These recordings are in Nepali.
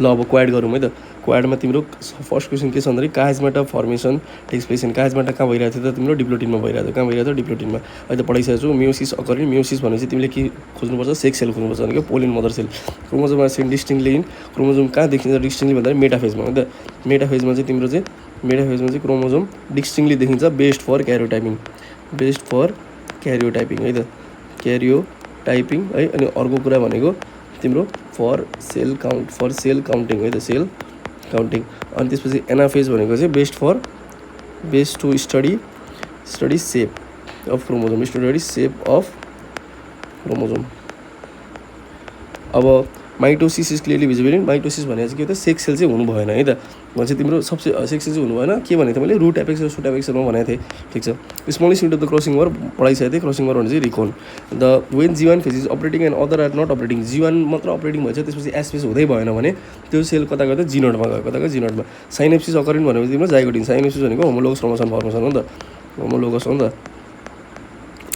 ल अब क्वाड गरौँ है त। क्वाडमा तिम्रो फर्स्ट क्वेसन के छ भन्दाखेरि काजमेटा फर्मेसन टेक्स प्लेस इन काजमेटा कहाँ भइरहेको थियो त तिम्रो डिप्लोटिनमा भइरहेको थियो। कहाँ भइरहेको थियो डिप्लोटिनमा। अहिले त पढाइसकेको छु मियोसिस अकरिङ। मियोसिस भनेपछि तिमीले के खोज्नुपर्छ सेक्स सेल खोज्नुपर्छ भनेको पोलिन मदर सेल। क्रोमोजोममा सेल डिस्टिङली इन क्रोमोजोम कहाँ देखिन्छ डिस्टिङली भन्दाखेरि मेटाफेजमा हो नि त। मेटाफेजमा चाहिँ तिम्रो चाहिँ क्रोमोजोम डिस्टिङली देखिन्छ बेस्ट फर क्यारियोटाइपिङ। बेस्ट फर क्यारियोटाइपिङ है त क्यारियोटाइपिङ है। अनि अर्को कुरा भनेको तिम्रो फर सेल काउन्टिङ है त सेल काउन्टिङ। अनि त्यसपछि एनाफेज भनेको चाहिँ best to study shape of chromosome study shape of chromosome. अब mitosis is clearly visible in mitosis भनेको चाहिँ के हो त सेक्स सेल चाहिँ हुनु भएन है त। भन्छ तिम्रो सबसे सेक्स सेल चाहिँ हुनु भएन के भनेको थिएँ मैले रुट एपेक्स र सुट एपेक्समा भनेको थिएँ ठिक छ। Smallest unit of the crossing over पढाइसकेको थिएँ। क्रसिङ वर भने चाहिँ reckon the when G one phase is operating and other are not operating. G one मात्र अपरेटिङ भएछ त्यसपछि एस फेज हुँदै भएन भने त्यो सेल कता गयो त जी नोटमा गयो। कता गयो जी नोटमा। साइनेप्सिस अकरिङ भनेपछि तिम्रो जाइगोटिन। साइनेप्सिस भनेको होमोलोगस क्रोमोसोम फर्मेसन हो नि त होमोलोगस हो नि त।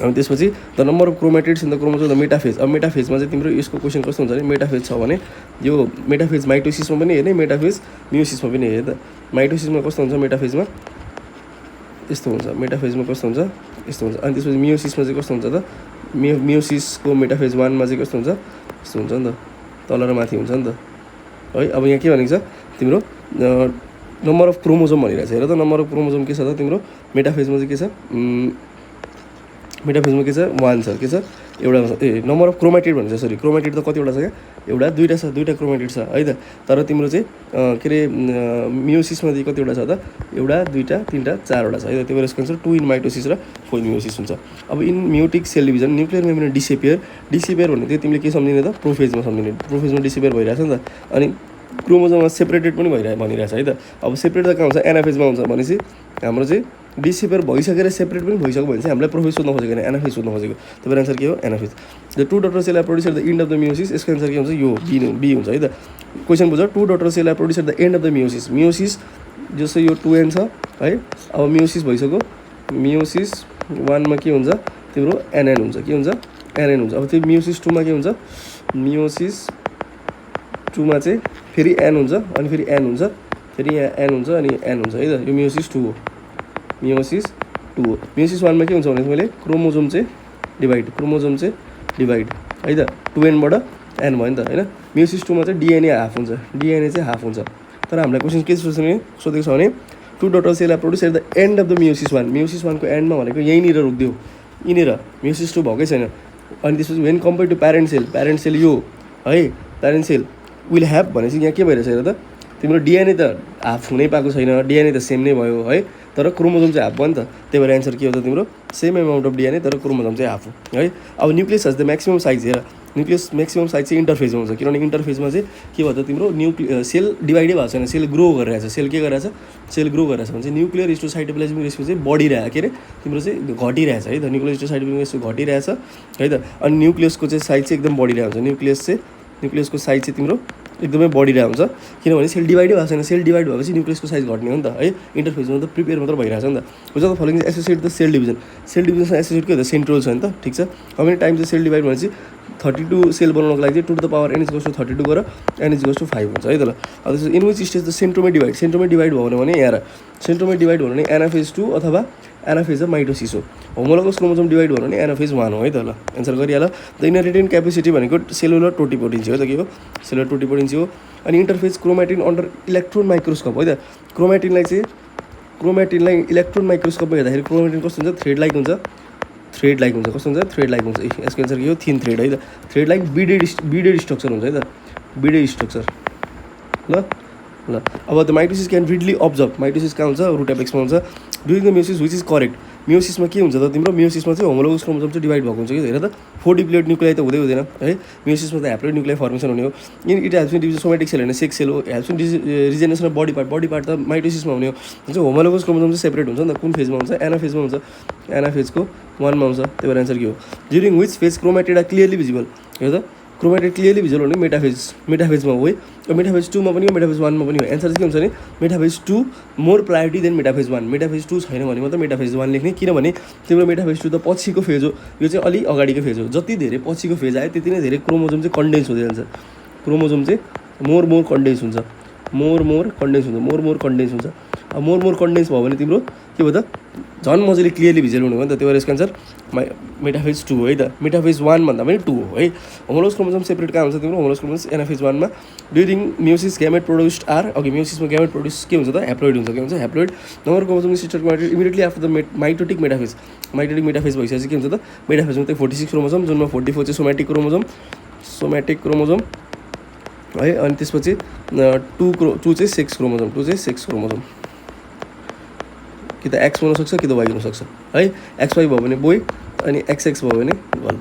अनि त्यसपछि the number of chromatids in the chromosome the metaphase. अब मेटाफेजमा चाहिँ तिम्रो यसको क्वेसन कस्तो हुन्छ भने मेटाफेज छ भने यो मेटाफेज माइटोसिसमा पनि हेर्ने मेटाफेज मियोसिसमा पनि हेर्ने त। माइटोसिसमा कस्तो हुन्छ मेटाफेजमा यस्तो हुन्छ। मेटाफेजमा कस्तो हुन्छ यस्तो हुन्छ। अनि त्यसपछि मियोसिसमा चाहिँ कस्तो हुन्छ त मियोसिसको मेटाफेज 1मा चाहिँ कस्तो हुन्छ यस्तो हुन्छ नि त तल र माथि हुन्छ नि त है। अब यहाँ के भनेको छ तिम्रो नम्बर अफ क्रोमोजोम भनिरहेको छ हेर त। नम्बर अफ क्रोमोजोम के छ त तिम्रो मेटाफेजमा चाहिँ के छ मेटाफेजमा के छ 1 छ के छ एउटा नम्बर अफ क्रोमेटिड भन्छ सरी क्रोमेटिड त कतिवटा छ क्या एउटा दुईवटा क्रोमेटिड छ है त। तर तिम्रो चाहिँ के अरे मियोसिसमा चाहिँ कतिवटा छ त एउटा दुईवटा तिनवटा चारवटा छ है त। त्यो भएर यसको एन्सर 2 इन माइटोसिस र 4 इन मियोसिस हुन्छ। अब in meiotic cell division nuclear membrane disappear भन्ने चाहिँ तिमीले के सम्झिने त प्रोफेजमा सम्झिने। प्रोफेजमा डिसेपियर भइरहेछ नि त। अनि क्रोमोजोममा सेपरेटेड पनि भनिरहेछ है त। अब सेपरेट त कहाँ हुन्छ एनाफेजमा हुन्छ भनेपछि हाम्रो चाहिँ डिसेपियर भइसकेर सेपरेट पनि भइसक्यो भने चाहिँ हामीलाई प्रोफेज सोध्न खोजेको होइन एनाफेज सोध्न खोजेको। तपाईँ एन्सर के हो anaphase. The 2 daughter cell are produce at the end of the meiosis. यसको एन्सर के हुन्छ यो बी हुन्छ है त। क्वेसन बुझ्छ 2 daughter cell are produce at the end of the meiosis जस्तो यो 2n छ है। अब मियोसिस भइसक्यो मियोसिस 1मा के हुन्छ तिम्रो एनएन हुन्छ के हुन्छ एनएन हुन्छ। अब त्यो मियोसिस 2मा के हुन्छ मियोसिस 2मा चाहिँ फेरि एन हुन्छ अनि फेरि एन हुन्छ फेरि यहाँ एन हुन्छ अनि एन हुन्छ है त। यो मियोसिस 2 हो मियोसिस 2 हो। मियोसिस 1मा के हुन्छ भने मैले क्रोमोजोम चाहिँ डिभाइड है त 2n बाट एन भयो नि त होइन। मियोसिस 2मा चाहिँ डिएनए हाफ हुन्छ डिएनए चाहिँ हाफ हुन्छ। तर हामीलाई क्वेसन के सोधेको छ भने 2 daughter cell are produce at the end of the meiosis 1। Meiosis 1को एन्डमा भनेको यहीँनिर रोकिदियो यहीँनिर मियोसिस 2 भएकै छैन। अनि त्यसपछि when compare to parent cell यो है प्यारेन्ट सेल विल ह्याभ भनेपछि यहाँ के भइरहेछ हेर त तिम्रो डिएनए त हाफ हुनै पाएको छैन डिएनए त सेम नै भयो है। तर क्रोमोजोम चाहिँ हाफ भयो नि त। त्यही भएर एन्सर के हो त तिम्रो सेम एमाउन्ट अफ डिएनए तर क्रोमोजोम चाहिँ हाफ हो है। अब न्युक्लियस हज द म्याक्सिमम साइज हेर न्युक्लियस म्याक्सिमम साइज चाहिँ इन्टरफेजमा हुन्छ किनभने इन्टरफेजमा चाहिँ के भयो त तिम्रो सेल डिभाइडै भएको छैन सेल ग्रो गरिरहेछ। सेल के गरिरहेछ सेल ग्रो गरिरहेछ भने चाहिँ न्युक्लियर हिस्टोसाइटोप्लाज्मिक रेसियो चाहिँ बढिरहेको के अरे तिम्रो चाहिँ घटिरहेछ है त। न्युक्लियर हिस्टोसाइटोप्लाज्मिक रेसियो घटिरहेछ है त। अनि न्युक्लियसको चाहिँ साइज चाहिँ एकदम बढिरहेको हुन्छ। न्युक्लियसको साइज चाहिँ तिम्रो एकदमै बढिरहेको हुन्छ किनभने सेल डिभाइडै भएको छैन। सेल डिभाइड भएपछि न्युक्लियसको साइज घट्ने हो नि त है। इन्टरफेजमा त प्रिपेयर मात्र भइरहेछ नि त। हुन्छ त फलोइङ एसोसिएट द सेल डिभिजनसँग एसोसिएट के हो त सेन्ट्रोल छ नि त ठिक छ। How many times cell divide भनेपछि 32 सेल बनाउनको लागि चाहिँ 2 to the power n = 32 गरेर n = 5 हुन्छ है त ल। अब त्यसो in which stage the centromere divide भयो भने यहाँ सेन्ट्रोमै डिभाइड भयो भने एनाफेज 2 अथवा एनाफेज अफ माइटोसिस हो। होमोलोगस क्रोमोजोम डिभाइड भयो भने एनाफेज 1 हो है त ल। एन्सर गरिहाल। द इनहेरिटेन्ट क्यापेसिटी भनेको सेलुलर टोटिपोटेन्सी हो त के हो सेलुलर टोटिपोटेन्सी हो। अनि interphase chromatin under electron microscope है त। क्रोमेटिनलाई इलेक्ट्रोन माइक्रोस्कोपमा हेर्दाखेरि क्रोमेटिन कस्तो हुन्छ थ्रेड लाइक हुन्छ कस्तो हुन्छ थ्रेड लाइक हुन्छ। यसको एन्सर के हो थिन थ्रेड है त। थ्रेड लाइक बिडेड स्ट्रक्चर हुन्छ है त बिडेड स्ट्रक्चर ल। अब the mitosis can readily observe mitosis कहाँ हुन्छ रुट एपेक्समा हुन्छ। During the meiosis which is correct. मियोसिसमा के हुन्छ त तिम्रो मियोसिसमा चाहिँ होमोलोगस क्रोमोजोम चाहिँ डिभाइड भएको हुन्छ कि हेर त 4 डिप्लोइड न्युक्लियाई त हुँदैन है। मियोसिसमा त ह्याप्लोइड न्युक्लियाई फर्मेसन हुने हो। It helps in division somatic cell होइन सेक्स सेल हो। Helps in regeneration of body part त माइटोसिसमा हुने हो। हुन्छ होमोलोगस क्रोमोजोम चाहिँ सेपरेट हुन्छ नि त कुन फेजमा हुन्छ एनाफेजमा हुन्छ एनाफेजको 1मा हुन्छ। त्यही भएर एन्सर के हो during which phase chromatid are clearly visible. हेर त क्रोमेटिड क्लियरली भिजिबल भने मेटाफेजमा हो है। मेटाफेज 2मा पनि हो मेटाफेज 1मा पनि हो। एन्सर चाहिँ के हुन्छ भने metaphase 2 more priority than metaphase 1। Metaphase 2 छैन भने मात्र मेटाफेज 1 लेख्ने किनभने तिम्रो मेटाफेज 2 त पछिको फेज हो यो चाहिँ अलि अगाडिको फेज हो। जति धेरै पछिको फेज आयो त्यति नै धेरै क्रोमोजोम चाहिँ कन्डेन्स हुँदै जान्छ। क्रोमोजोम चाहिँ मोर कन्डेन्स हुन्छ, मोर कन्डेन्स हुन्छ, मोर कन्डेन्स हुन्छ। अब मोर कन्डेन्स भयो भने तिम्रो के भयो त झन् मजाले क्लियरली भिजुअल हुने हो नि त। त्यही भएर यसको आन्सर मेटाफेज 2 हो है त। मेटाफेज 1 भन्दा पनि 2 हो है। होमोलोगस क्रोमोसोम सेपरेट कहाँ हुन्छ तिम्रो होमोलोगस क्रोमोसोम एनाफेज 1 मा during meiosis gamete produced are अघि म्युसिसमा ग्यामेट प्रोड्युस के हुन्छ त हेप्लोइड हुन्छ। के हुन्छ haploid number chromosome sister chromatid immediately after the mitotic metaphase भइसकेपछि के हुन्छ त मेटाफेजमा चाहिँ 46 क्रोमोसोम जुनमा 44 चाहिँ सोमेटिक क्रोमोसोम है। अनि त्यसपछि 2 चाहिँ सेक्स क्रोमोसोम कि त एक्स हुनसक्छ कि त वाइ हुनसक्छ है। एक्सवाई भयो भने बोय अनि एक्सएक्स भयो भने गर्ल।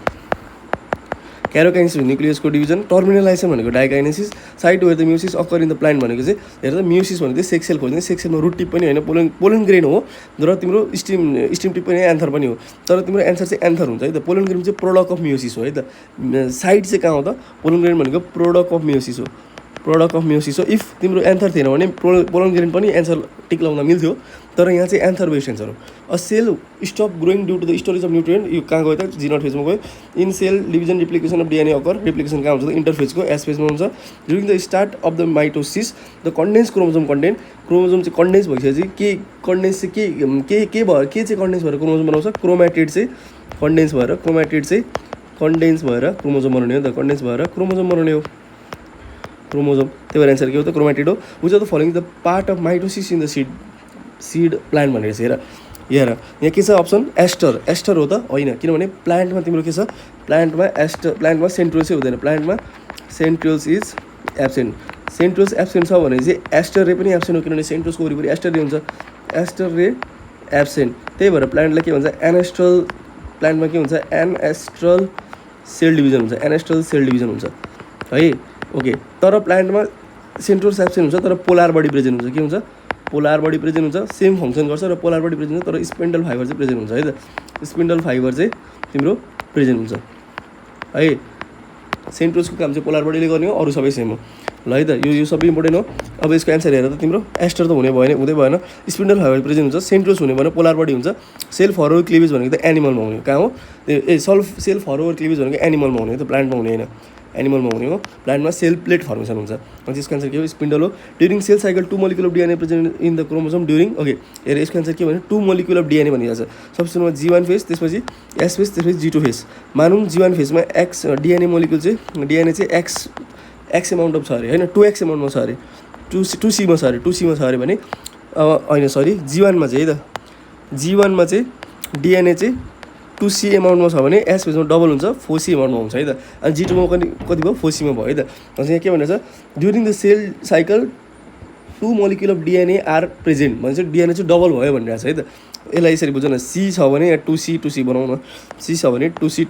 क्यारोकाइनेसिस न्युक्लियसको डिभिजन। टर्मिनलाइजेसन भनेको diakinesis. Site where the meiosis occur in the plant भनेको चाहिँ हेर त म्युसिस भनेको चाहिँ सेक्सेल खोज्ने। सेक्सेलमा रुट टिप पनि होइन पोलन ग्रेन हो र तिम्रो स्टिम टिप पनि एन्थर पनि हो। तर तिम्रो एन्सर चाहिँ एन्थर हुन्छ है त। पोलन ग्रेन चाहिँ प्रोडक्ट अफ म्युसिस हो है त। साइट चाहिँ कहाँ हो त पोलन ग्रेन भनेको प्रोडक्ट अफ म्युसिस हो। इफ तिम्रो एन्थर थिएन भने पोलन ग्रेन पनि एन्सर टिक लगाउन मिल्थ्यो। तर यहाँ चाहिँ एन्थर बेस्ड एन्सर हो। A cell stop growing due to the storage of nutrient. यो कहाँ गयो त जी0 फेजमा गयो। In cell division replication of DNA occur. Replication कहाँ हुन्छ त इन्टरफेजको एस फेजमा हुन्छ। During the start of the mitosis the condense chromosome चाहिँ कन्डेन्स भइसकेपछि के कन्डेन्स चाहिँ के भयो के चाहिँ कन्डेन्स भएर क्रोमोसोम बनाउँछ क्रोमेटिड चाहिँ कन्डेन्स भएर क्रोमोसोम बनाउने हो त। कन्डेन्स भएर क्रोमोसोम बनाउने हो क्रोमोसोम। त्यही भएर एन्सर के हो त क्रोमेटिड हो। Which of the following the part of mitosis in the seed plant भनेको चाहिँ हेर यहाँ के छ अप्सन एस्टर हो त होइन। किनभने प्लान्टमा तिम्रो के छ प्लान्टमा सेन्ट्रोल चाहिँ हुँदैन। प्लान्टमा सेन्ट्रोल्स इज एब्सेन्ट। सेन्ट्रोल्स एब्सेन्ट छ भने चाहिँ एस्टर रे पनि एब्सेन्ट हो। किनभने सेन्ट्रोल्सको वरिपरि एस्टर रे हुन्छ। एस्टर रे एब्सेन्ट। त्यही भएर प्लान्टलाई के भन्छ एनेस्ट्रल। प्लान्टमा के हुन्छ एनेस्ट्रल सेल डिभिजन हुन्छ है। ओके तर प्लान्टमा सेन्ट्रोल्स एब्सेन्ट हुन्छ तर पोलार बडी प्रेजेन्ट हुन्छ। के हुन्छ पोलार बडी प्रेजेन्ट हुन्छ। सेम फङ्सन गर्छ र पोलार बडी प्रेजेन्ट हुन्छ तर स्पिन्डल फाइबर चाहिँ प्रेजेन्ट हुन्छ है त। स्पिन्डल फाइबर चाहिँ तिम्रो प्रेजेन्ट हुन्छ है। सेन्ट्रोल्सको काम चाहिँ पोलार बडीले गर्ने हो अरू सबै सेम हो ल है त। यो सबै इम्पोर्टेन्ट हो। अब यसको एन्सर हेरेर त तिम्रो एस्टर त हुँदै भएन। स्पिन्डल फाइबर प्रेजेन्ट हुन्छ। सेन्ट्रोल्स हुने भएन पोलार बडी हुन्छ। सेल फरवर्ड क्लिभेज भनेको त एनिमलमा हुने कहाँ हो सेल फरवर्ड क्लिभेज भनेको एनिमलमा हुने हो त प्लान्टमा हुने होइन। एनिमलमा हुने हो। प्लान्टमा सेल प्लेट फर्मेसन हुन्छ। अनि त्यसको एन्सर के हो स्पिन्डल हो। During cell cycle 2 molecule of DNA present in the chromosome during okay हेर यसको एन्सर के भने 2 मोलिक्युल अफ डिएनए भनिरहेको छ। सबसे सुरुमा जी1 फेज त्यसपछि एस फेज त्यसपछि जी2 फेज। मानौँ जी1 फेजमा एक्स डिएनए मोलिक्युल चाहिँ डिएनए चाहिँ एक्स एमाउन्ट अफ छ अरे होइन 2x एमाउन्टमा छ अरे 2सीमा छ अरे भने होइन सरी जी1मा चाहिँ है त जी1मा चाहिँ डिएनए चाहिँ 2C एमाउन्टमा छ भने एस फेजमा डबल हुन्छ 4C एमाउन्टमा हुन्छ है त। अनि जी2मा कति भयो 4Cमा भयो है त। यहाँ के भनेको छ during the cell cycle 2 molecule of DNA are present भने चाहिँ डिएनए चाहिँ डबल भयो भनिरहेको छ है त। यसलाई यसरी बुझ्नु न सी छ भने 2C बनाउन सी छ भने 2C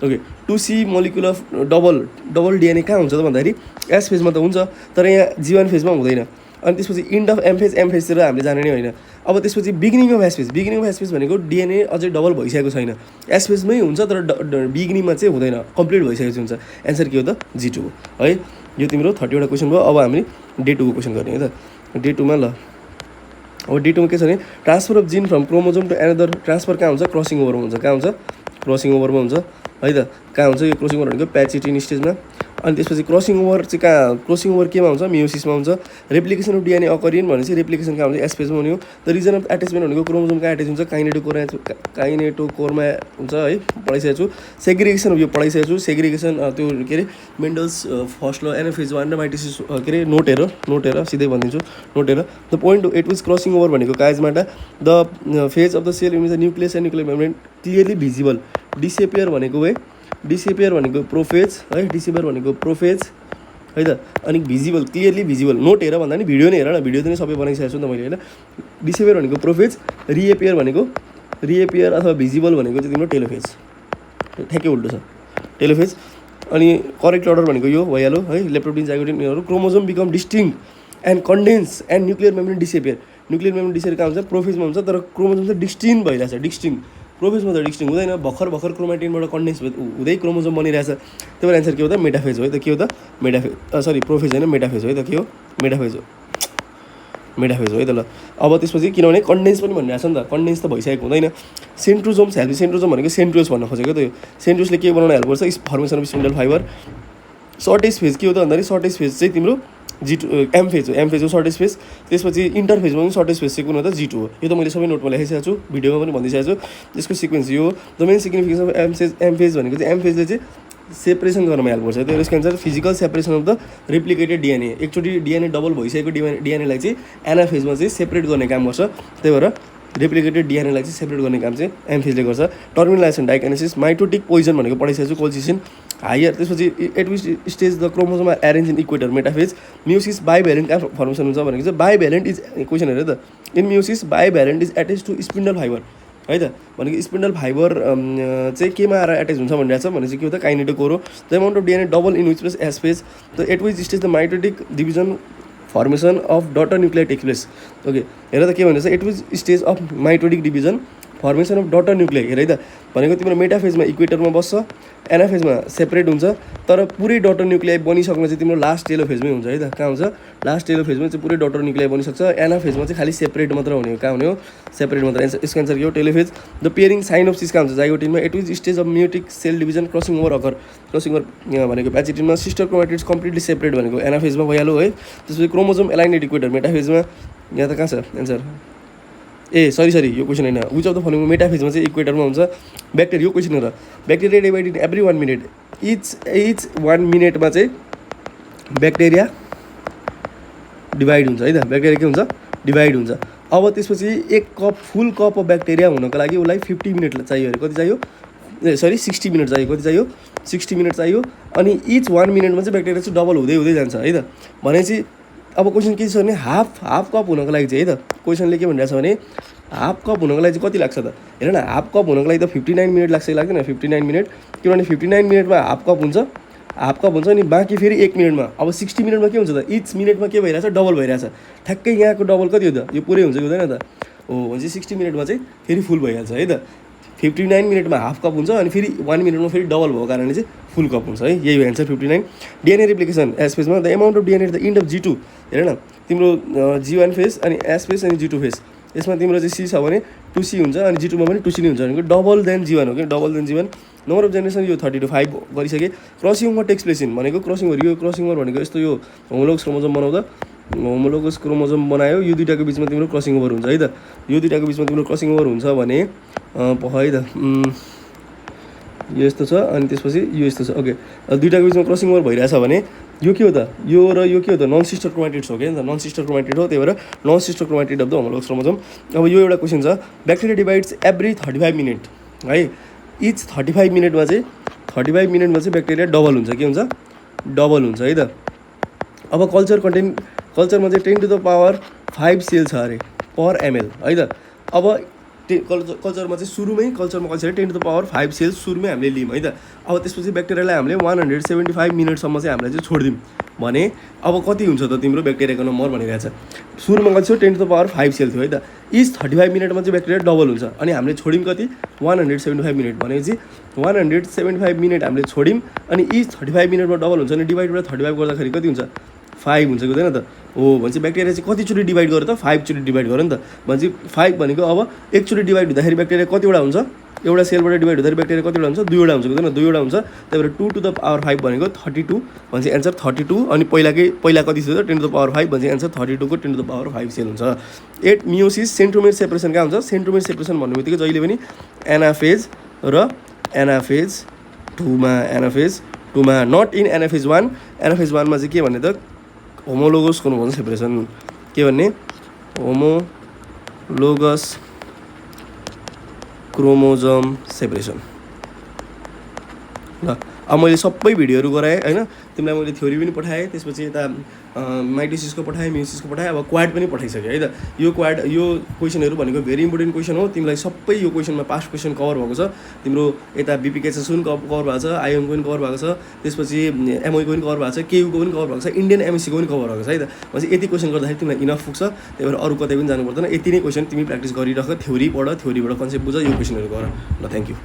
okay 2C molecule of double DNA कहाँ हुन्छ त भन्दाखेरि एस फेजमा त हुन्छ तर यहाँ जी1 फेजमा हुँदैन। अनि त्यसपछि इन्ड अफ एम फेजतिर हामीले जाने नै होइन। अब त्यसपछि बिगिनिङ अफ एस फेज भनेको डिएनए अझै डबल भइसकेको छैन। एस फेजमै हुन्छ तर बिगिनिङमा चाहिँ हुँदैन कम्प्लिट भइसकेको हुन्छ। एन्सर के हो त जी2 है। यो तिम्रो 30 वटा क्वेसन भयो। अब हामी डे 2 को क्वेसन गर्ने है त। डे 2 मा ल अब डे 2 मा के छ भने transfer of gene from chromosome to another. Transfer कहाँ हुन्छ क्रसिङ ओभरमा हुन्छ। कहाँ हुन्छ क्रसिङ ओभरमा हुन्छ है त। कहाँ हुन्छ यो क्रसिङ ओभर भनेको प्याचिटिन स्टेजमा। अनि त्यसपछि क्रसिङ ओभर चाहिँ क्रसिङ ओभर केमा हुन्छ म्युसिसमा हुन्छ। रेप्लिकेसन अफ डिएनए अकरिन भनेपछि रेप्लिकेसन कहाँ हुन्छ एस फेजमा हुने हो। द रिजन अफ एट्याचमेन्ट भनेको क्रोमोसोम कहाँ एट्याच हुन्छ काइनेटोकोरमा हुन्छ है पढाइसकेको छु। सेग्रिगेसन यो पढाइसकेको छु। सेग्रिगेसन त्यो के अरे मेन्डल्स फर्स्ट ल एनाफेज 1 र माइटोसिस के अरे नोट हेर सिधै भनिदिन्छु नोट हेर। The point it was crossing over भनेको chiasmata the phase of the cell in the nucleus and nuclear membrane clearly visible. Disappear भनेको प्रोफेज है। डिसेपियर भनेको प्रोफेज है त। अनि भिजिबल क्लियरली भिजिबल नोट हेर भन्दा नि भिडियो नै हेर न। भिडियो पनि सबै बनाइसकेको छु नि त मैले होइन। डिसेपियर भनेको प्रोफेज रिएपियर अथवा भिजिबल भनेको चाहिँ तिम्रो टेलोफेज ठ्याक्कै उल्टो छ टेलोफेज। अनि करेक्ट अर्डर भनेको यो भइहाल्यो है। लेप्टोप्टिन जाइगोटिनहरू chromosome become distinct and condense and nuclear membrane disappear. Nuclear membrane disappear कहाँ हुन्छ प्रोफेजमा हुन्छ तर क्रोमोसोम चाहिँ डिस्टिङ भइरहेछ। डिस्टिङ प्रोफेजमा त डिस्टिङ हुँदैन। भर्खर क्रोमेटिनबाट कन्डेन्स हुँदै क्रोमोसोम बनिरहेछ। त्यही भएर एन्सर के हो त मेटाफेज हो है त। के हो त प्रोफेज होइन मेटाफेज हो है त। के हो मेटाफेज हो है त ल। अब त्यसपछि किनभने कन्डेन्स पनि भनिरहेछ नि त कन्डेन्स त भइसकेको हुँदैन। सेन्ट्रोजोम भनेको सेन्ट्रोस भन्न खोजेको त यो। सेन्ट्रोसले के बनाउन हेल्प गर्छ formation of spindle fibre shortage phase के हो त भन्दाखेरि सर्टेज फेज चाहिँ तिम्रो G2 एम फेज हो, एम फेज हो सर्टेज फेज। त्यसपछि इन्टर फेजमा पनि सर्टेज फेज चाहिँ कुन हो त G2 हो। यो त मैले सबै नोटमा लेखिसकेको छु, भिडियोमा पनि भनिदिइसकेको छु। यसको सिक्वेन्स यो the main significance of M phase भनेको चाहिँ एम फेजले चाहिँ सेपरेसन गर्नमा हेल्प गर्छ। त्यो यसको answer physical separation of the replicated DNA. एकचोटि डिएनए डबल भइसकेको डिएनएलाई चाहिँ एनाफेजमा चाहिँ सेपरेट गर्ने काम गर्छ। त्यही भएर रेप्लिकेटेड डिएनएलाई चाहिँ सेपरेट गर्ने काम चाहिँ एमफेजले गर्छ। टर्मिनलाइजेसन डाइकाइनेसिस माइटोटिक पोइजन भनेको पढाइसकेको छु, कोल्चिसिन हायर। त्यसपछि at which stage the chromosome arrange in equator metaphase. Meiosis bivalent कहाँ फर्मेसन हुन्छ भनेको चाहिँ बाइभ्यालेन्ट इज क्वेसन हेर त in meiosis bivalent is attach to spindle fibre है त। भनेको स्पिन्डल फाइबर चाहिँ केमा आएर एट्याच हुन्छ भनिरहेको छ भने चाहिँ के हो त काइनेटोकोर हो। The amount of DNA double in which plus S phase the at which stage the mitotic division formation of daughter nuclear takes place. Okay हेर त के भनेको छ at which stage of mitotic division formation of daughter nuclear. हेर है त भनेको तिम्रो मेटाफेजमा इक्वेटरमा बस्छ, एनाफेजमा सेपरेट हुन्छ, तर पुरै डटर न्युक्लियर बनिसक्न चाहिँ तिम्रो लास्ट टेलोफेजमै हुन्छ है त। कहाँ हुन्छ लास्ट टेलोफेजमा चाहिँ पुरै डटर न्युक्लियर बनिसक्छ। एनाफेजमा चाहिँ खालि सेपरेट मात्र हुने हो, कहाँ हुने हो सेपरेट मात्र। यसको एन्सर के हो टेलोफेज। द पेयरिङ साइनोप्सिस कहाँ हुन्छ जाइगोटिनमा at which stage of meiotic cell division crossing over occur. Crossing over भनेको प्याचिटिनमा सिस्टर क्रोमाटिड्स कम्प्लिटली सेपरेट भनेको एनाफेजमा भइहाल्यो है। त्यसपछि क्रोमोजोम एलाइनेड इक्वेटर मेटाफेजमा यहाँ त कहाँ छ एन्सर ए सरी यो क्वेसन होइन। विच अफ द फलोइङ मेटाफेजमा चाहिँ इक्वेटरमा हुन्छ ब्याक्टेरिया। यो क्वेसन हो bacteria divide in every 1 minute each 1 मिनटमा चाहिँ ब्याक्टेरिया डिभाइड हुन्छ है त। ब्याक्टेरिया के हुन्छ डिभाइड हुन्छ। अब त्यसपछि एक cup full cup of bacteria हुनको लागि उसलाई 50 मिनट चाहियो अरे। कति चाहियो ए सरी 60 मिनट चाहियो। कति चाहियो 60 मिनट चाहियो। अनि इच 1 मिनटमा चाहिँ ब्याक्टेरिया चाहिँ डबल हुँदै हुँदै जान्छ है त। भनेपछि अब क्वेसन के छ भने हाफ कप हुनको लागि चाहिँ है त क्वेसनले के भनिरहेको छ भने हाफ कप हुनको लागि चाहिँ कति लाग्छ त हेर न। हाफ कप हुनको लागि त 59 मिनट लाग्छ कि लाग्दैन 59 मिनट, किनभने 59 मिनटमा हाफ कप हुन्छ अनि बाँकी फेरि 1 मिनटमा। अब 60 मिनटमा के हुन्छ त इच मिनटमा के भइरहेछ डबल भइरहेछ। ठ्याक्कै यहाँको डबल कति हो त यो पुरै हुन्छ कि हुँदैन त हो भनेपछि 60 मिनटमा चाहिँ फेरि फुल भइहाल्छ है त। 59 मिनटमा हाफ कप हुन्छ अनि फेरि 1 मिनटमा फेरि डबल भएको कारणले चाहिँ फुल कप हुन्छ है। यही हो एन्सर 59। डिएनए रेप्लिकेसन एस फेजमा the amount of DNA the end of G2 हेर न तिम्रो G1 फेज अनि एस फेज अनि G2 फेज। यसमा तिम्रो चाहिँ सी छ भने 2C हुन्छ अनि G2मा पनि 2C नै हुन्छ भनेको डबल देन G1 हो कि double than G1। Number of generation यो 30 to 5 गरिसकेँ। Crossing over takes place in भनेको क्रसिङ ओभर यो क्रसिङ ओभर भनेको यस्तो यो होमोलोगस क्रोमोजोम बनाउँदा होमोलोगस क्रोमोजोम बनायो यो दुईटाको बिचमा तिम्रो क्रसिङ ओभर हुन्छ है त। यो दुईटाको बिचमा तिम्रो क्रसिङ ओभर हुन्छ भने है त यो यस्तो छ अनि त्यसपछि यो यस्तो छ। ओके दुईटाको बिचमा क्रसिङ ओभर भइरहेछ भने यो के हो त यो र यो के हो त नन सिस्टर क्रोमाटिड्स हो कि त नन सिस्टर क्रोमाटिड हो। त्यही भएर non sister chromatid of the homologous chromosome. अब यो एउटा क्वेसन छ ब्याक्टेरिया डिभाइड्स एभ्री 35 मिनट है। इच 35 मिनटमा चाहिँ 35 मिनटमा चाहिँ ब्याक्टेरिया डबल हुन्छ के हुन्छ डबल हुन्छ है त। अब कल्चरमा चाहिँ 10 to the power 5 सेल छ अरे पर ml है त। अब कल्चरमा चाहिँ सुरुमै कल्चरमा culture 10 to the power 5 cells सुरुमै हामीले लियौँ है त। अब त्यसपछि ब्याक्टेरियालाई हामीले 175 मिनटसम्म चाहिँ हामीलाई चाहिँ छोडिदिउँ भने अब कति हुन्छ त तिम्रो ब्याक्टेरियाको नम्बर भनिरहेको छ। सुरुमा कति थियो 10 to the power 5 सेल थियो है त। इच 35 मिनटमा चाहिँ ब्याक्टेरिया डबल हुन्छ अनि हामीले छोड्यौँ कति 175 मिनट भनेपछि 175 मिनट हामीले छोड्यौँ अनि इच 35 मिनटमा डबल हुन्छ अनि डिभाइड बाई 35 गर्दाखेरि कति हुन्छ 5 हुन्छ कि हुँदैन त हो भनेपछि ब्याक्टेरिया चाहिँ कतिचोटि डिभाइड गर्यो त 5 चोटि डिभाइड गर्यो नि त। भनेपछि 5 भनेको अब एकचोटि डिभाइड हुँदाखेरि ब्याक्टेरिया कतिवटा हुन्छ एउटा सेलबाट डिभाइड हुँदाखेरि ब्याक्टेरिया कतिवटा हुन्छ 2वटा हुन्छ कि हुँदैन 2वटा हुन्छ। त्यही भएर 2 to the power 5 भनेको 32 भनेपछि एन्सर 32 अनि पहिला कति थियो त 10 to the power 5 भनेपछि एन्सर 32 को 10 to the power 5 सेल हुन्छ। 8 मियोसिस सेन्ट्रोमेर सेपरेसन कहाँ हुन्छ सेन्ट्रोमेर सेपरेसन भन्ने बित्तिकै जहिले पनि एनाफेज र एनाफेज 2मा नट इन एनाफेज 1। एनाफेज 1मा चाहिँ के भन्ने त होमोलोगस क्रोमोजोम सेपरेसन के भन्ने होमोलोगस क्रोमोजोम सेपरेसन ल। अब मैले सबै भिडियोहरू गराएँ होइन तिमीलाई मैले थ्योरी पनि पठाएँ त्यसपछि यता माइटोसिसको पठाएँ म्युसिसको पठाएँ अब क्वाड पनि पठाइसकेँ है त। यो क्वेसनहरू भनेको भेरी इम्पोर्टेन्ट क्वेसन हो। तिमीलाई सबै यो क्वेसनमा पास्ट क्वेसन कभर भएको छ। तिम्रो यता बिपिकेएसएस पनि कभर भएको छ, आइएमको पनि कभर भएको छ, त्यसपछि एमओईको पनि कभर भएको छ, केयुको पनि कभर भएको छ, इन्डियन एमएससीको पनि कभर भएको छ है त। भनेपछि यति क्वेसन गर्दाखेरि तिमीलाई इनफ पुग्छ। त्यही भएर अरू कतै पनि जानु पर्दैन। यति नै क्वेसन तिमी प्र्याक्टिस गरिराख। थ्योरी पढ, थ्योरीबाट कन्सेप्ट बुझ, यो क्वेसनहरू गर ल। Thank you.